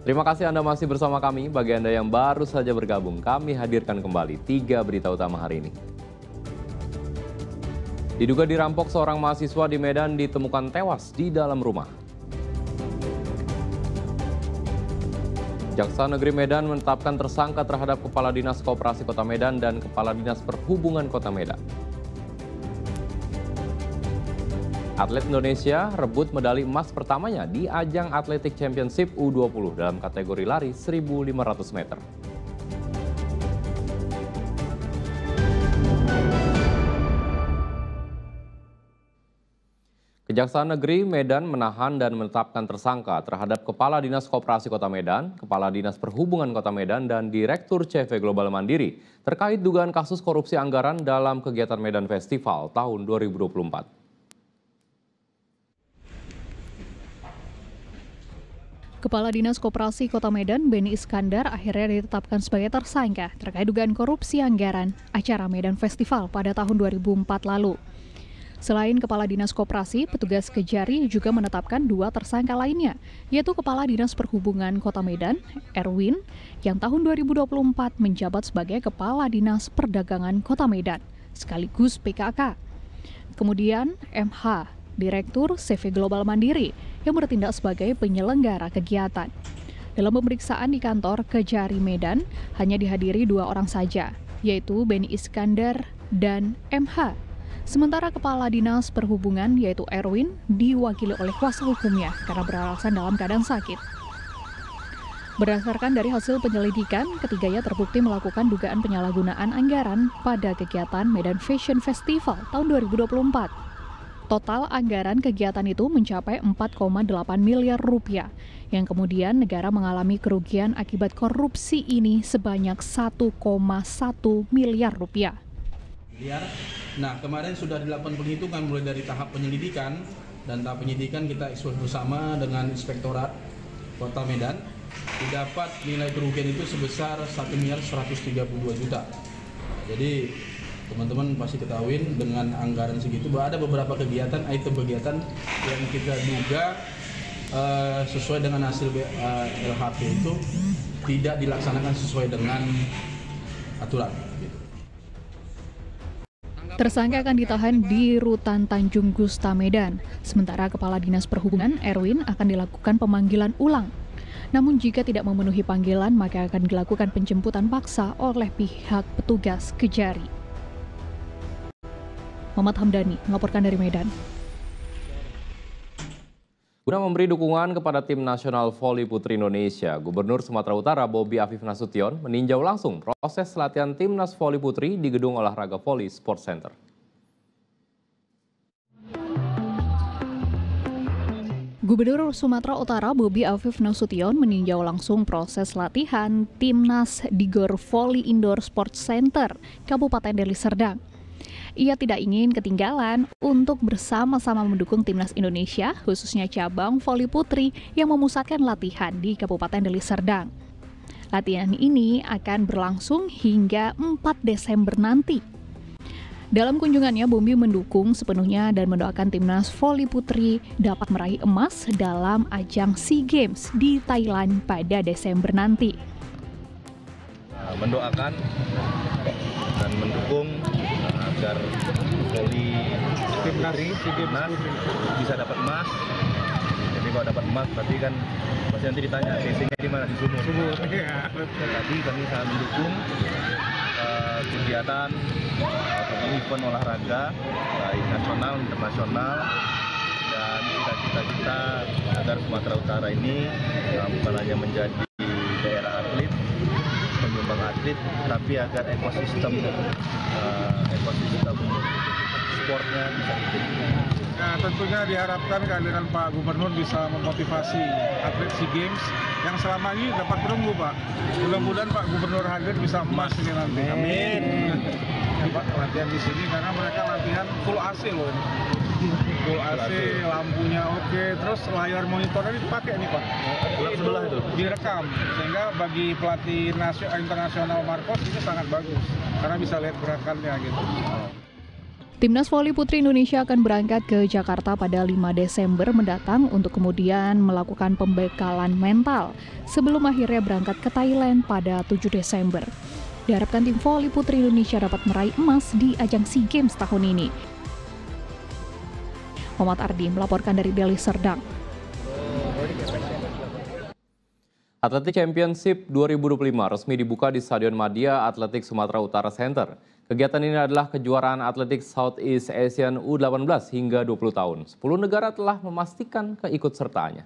Terima kasih Anda masih bersama kami. Bagi Anda yang baru saja bergabung, kami hadirkan kembali 3 berita utama hari ini. Diduga dirampok seorang mahasiswa di Medan ditemukan tewas di dalam rumah. Jaksa Negeri Medan menetapkan tersangka terhadap Kepala Dinas Koperasi Kota Medan dan Kepala Dinas Perhubungan Kota Medan. Atlet Indonesia rebut medali emas pertamanya di ajang Atletik Championship U20 dalam kategori lari 1.500 meter. Kejaksaan Negeri Medan menahan dan menetapkan tersangka terhadap Kepala Dinas Koperasi Kota Medan, Kepala Dinas Perhubungan Kota Medan, dan Direktur CV Global Mandiri terkait dugaan kasus korupsi anggaran dalam kegiatan Medan Festival tahun 2024. Kepala Dinas Koperasi Kota Medan, Beni Iskandar, akhirnya ditetapkan sebagai tersangka terkait dugaan korupsi anggaran acara Medan Festival pada tahun 2004 lalu. Selain Kepala Dinas Koperasi, petugas Kejari juga menetapkan 2 tersangka lainnya, yaitu Kepala Dinas Perhubungan Kota Medan, Erwin, yang tahun 2024 menjabat sebagai Kepala Dinas Perdagangan Kota Medan, sekaligus PKK. Kemudian MH, Direktur CV Global Mandiri, yang bertindak sebagai penyelenggara kegiatan. Dalam pemeriksaan di kantor Kejari Medan, hanya dihadiri 2 orang saja, yaitu Beni Iskandar dan MH. Sementara Kepala Dinas Perhubungan, yaitu Erwin, diwakili oleh kuasa hukumnya karena beralasan dalam keadaan sakit. Berdasarkan dari hasil penyelidikan, ketiganya terbukti melakukan dugaan penyalahgunaan anggaran pada kegiatan Medan Fashion Festival tahun 2024. Total anggaran kegiatan itu mencapai 4,8 miliar rupiah, yang kemudian negara mengalami kerugian akibat korupsi ini sebanyak 1,1 miliar rupiah. Nah, kemarin sudah dilakukan penghitungan mulai dari tahap penyelidikan, dan tahap penyidikan kita ekspos bersama dengan Inspektorat Kota Medan. Didapat nilai kerugian itu sebesar 1 miliar 132 juta. Jadi teman-teman pasti ketahui dengan anggaran segitu bahwa ada beberapa kegiatan, item kegiatan yang kita duga sesuai dengan hasil LHP itu tidak dilaksanakan sesuai dengan aturan. Tersangka akan ditahan di Rutan Tanjung Gusta Medan. Sementara Kepala Dinas Perhubungan Erwin akan dilakukan pemanggilan ulang. Namun jika tidak memenuhi panggilan, maka akan dilakukan penjemputan paksa oleh pihak petugas Kejari. Muhammad Hamdani melaporkan dari Medan. Guna memberi dukungan kepada Tim Nasional Voli Putri Indonesia, Gubernur Sumatera Utara Bobi Afif Nasution meninjau langsung proses latihan Timnas Voli Putri di Gedung Olahraga Voli Sport Center. Gubernur Sumatera Utara Bobi Afif Nasution meninjau langsung proses latihan Timnas di Gor Voli Indoor Sport Center, Kabupaten Deli Serdang. Ia tidak ingin ketinggalan untuk bersama-sama mendukung Timnas Indonesia, khususnya cabang voli putri yang memusatkan latihan di Kabupaten Deli Serdang. Latihan ini akan berlangsung hingga 4 Desember nanti. Dalam kunjungannya, Bobi mendukung sepenuhnya dan mendoakan Timnas Voli Putri dapat meraih emas dalam ajang SEA Games di Thailand pada Desember nanti. Mendoakan dan mendukung agar voli putri bisa dapat emas. Jadi kalau dapat emas berarti kan pasti nanti ditanya CC-nya di mana, di Sumur. Tadi kami sangat mendukung kegiatan atau event olahraga baik nasional, internasional, dan cita-cita kita agar Sumatera Utara ini bukan hanya menjadi daerah atlet, penyumbang atlet, tapi agar ekosistem sportnya bisa hidup. Nah, tentunya diharapkan kehadiran Pak Gubernur bisa memotivasi atlet SEA Games yang selama ini dapat perunggu, Pak. Mudah-mudahan Pak Gubernur hadir bisa emas ini nanti. Amin. Ya, Pak, latihan di sini karena mereka latihan full AC loh ini. Full AC, lampunya oke, terus layar monitornya dipakai nih, Pak. Sebelah itu direkam, sehingga bagi pelatih internasional Marcos ini sangat bagus karena bisa lihat gerakannya gitu. Timnas voli putri Indonesia akan berangkat ke Jakarta pada 5 Desember mendatang untuk kemudian melakukan pembekalan mental sebelum akhirnya berangkat ke Thailand pada 7 Desember. Diharapkan tim voli putri Indonesia dapat meraih emas di ajang SEA Games tahun ini. Muhammad Ardi melaporkan dari Deli Serdang. Atletik Championship 2025 resmi dibuka di Stadion Madia Atletik Sumatera Utara Center. Kegiatan ini adalah kejuaraan atletik Southeast Asian U18 hingga 20 tahun. 10 negara telah memastikan keikutsertaannya.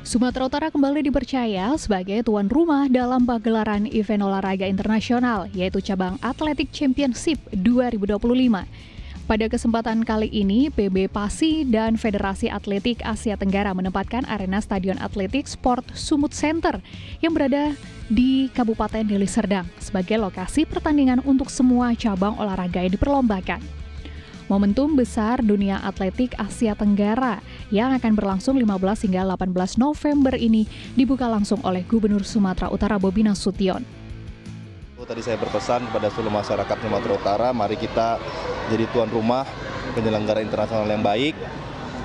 Sumatera Utara kembali dipercaya sebagai tuan rumah dalam pagelaran event olahraga internasional, yaitu cabang Atletik Championship 2025. Pada kesempatan kali ini, PB PASI dan Federasi Atletik Asia Tenggara menempatkan arena Stadion Atletik Sport Sumut Center yang berada di Kabupaten Deli Serdang sebagai lokasi pertandingan untuk semua cabang olahraga yang diperlombakan. Momentum besar dunia atletik Asia Tenggara yang akan berlangsung 15 hingga 18 November ini dibuka langsung oleh Gubernur Sumatera Utara Bobi Nasution. Tadi saya berpesan kepada seluruh masyarakat Sumatera Utara, mari kita jadi tuan rumah penyelenggara internasional yang baik,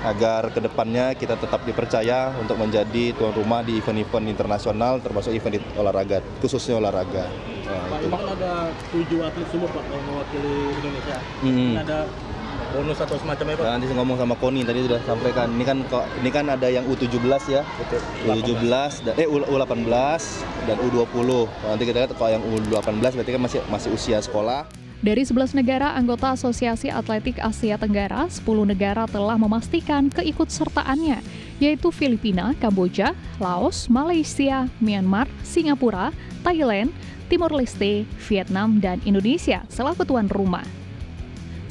agar kedepannya kita tetap dipercaya untuk menjadi tuan rumah di event-event internasional, termasuk event olahraga, khususnya olahraga. Pak, ini kan ada 7 atlet Sumut Pak yang mewakili Indonesia. Ini ada bonus atau semacamnya Pak? Nanti saya ngomong sama Koni tadi sudah sampaikan. Ini kan ada yang U17 ya, U17, U18 dan U20. Nanti kita lihat kalau yang U18 berarti kan masih usia sekolah. Dari 11 negara anggota Asosiasi Atletik Asia Tenggara, 10 negara telah memastikan keikutsertaannya, yaitu Filipina, Kamboja, Laos, Malaysia, Myanmar, Singapura, Thailand, Timor Leste, Vietnam, dan Indonesia selaku tuan rumah.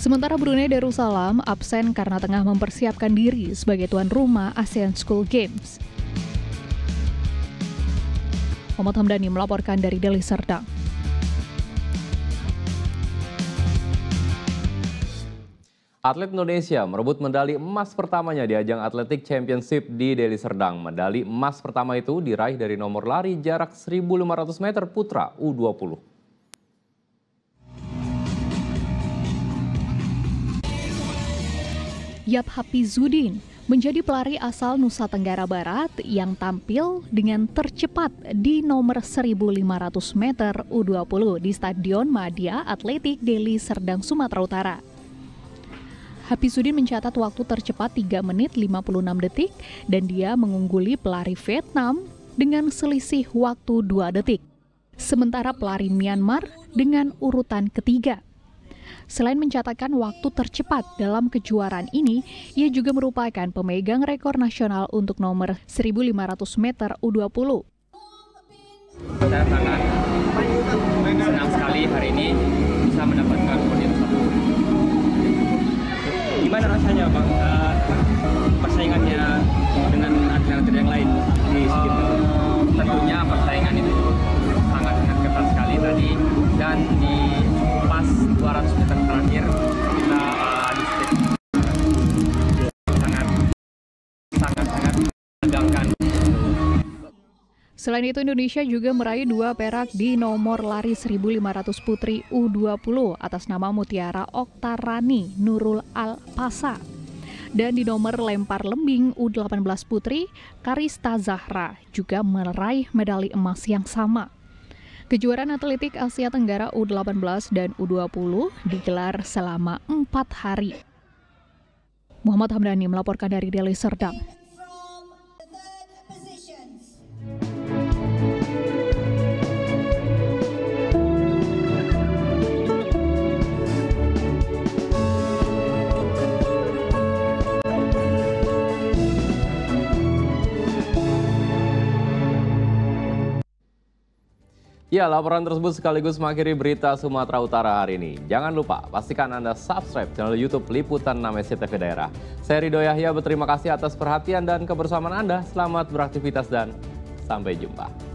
Sementara Brunei Darussalam absen karena tengah mempersiapkan diri sebagai tuan rumah ASEAN School Games. Muhammad Hamdani melaporkan dari Deli Serdang. Atlet Indonesia merebut medali emas pertamanya di ajang Atletik Championship di Deli Serdang. Medali emas pertama itu diraih dari nomor lari jarak 1.500 meter putra U20. Yap Hapizudin menjadi pelari asal Nusa Tenggara Barat yang tampil dengan tercepat di nomor 1.500 meter U20 di Stadion Madia Atletik Deli Serdang, Sumatera Utara. Hapizudin mencatat waktu tercepat 3 menit 56 detik dan dia mengungguli pelari Vietnam dengan selisih waktu 2 detik. Sementara pelari Myanmar dengan urutan ketiga. Selain mencatatkan waktu tercepat dalam kejuaraan ini, ia juga merupakan pemegang rekor nasional untuk nomor 1.500 meter U20. Saya sangat senang sekali hari ini bisa mendapatkan podium 1. Gimana rasanya Bang persaingannya dengan atlet-atlet yang lain di SEA Games? Tentunya persaingan itu sangat ketat sekali tadi, dan di pas 200 meter terakhir kita adu speed sangat menegangkan. Selain itu, Indonesia juga meraih 2 perak di nomor lari 1.500 putri U20 atas nama Mutiara Oktarani Nurul Al-Pasa. Dan di nomor lempar lembing U18 putri, Karista Zahra juga meraih medali emas yang sama. Kejuaraan atletik Asia Tenggara U18 dan U20 digelar selama 4 hari. Muhammad Hamdani melaporkan dari Deli Serdang. Ya, laporan tersebut sekaligus mengakhiri berita Sumatera Utara hari ini. Jangan lupa, pastikan Anda subscribe channel YouTube Liputan 6 SCTV Daerah. Saya Ridho Yahya berterima kasih atas perhatian dan kebersamaan Anda. Selamat beraktivitas dan sampai jumpa.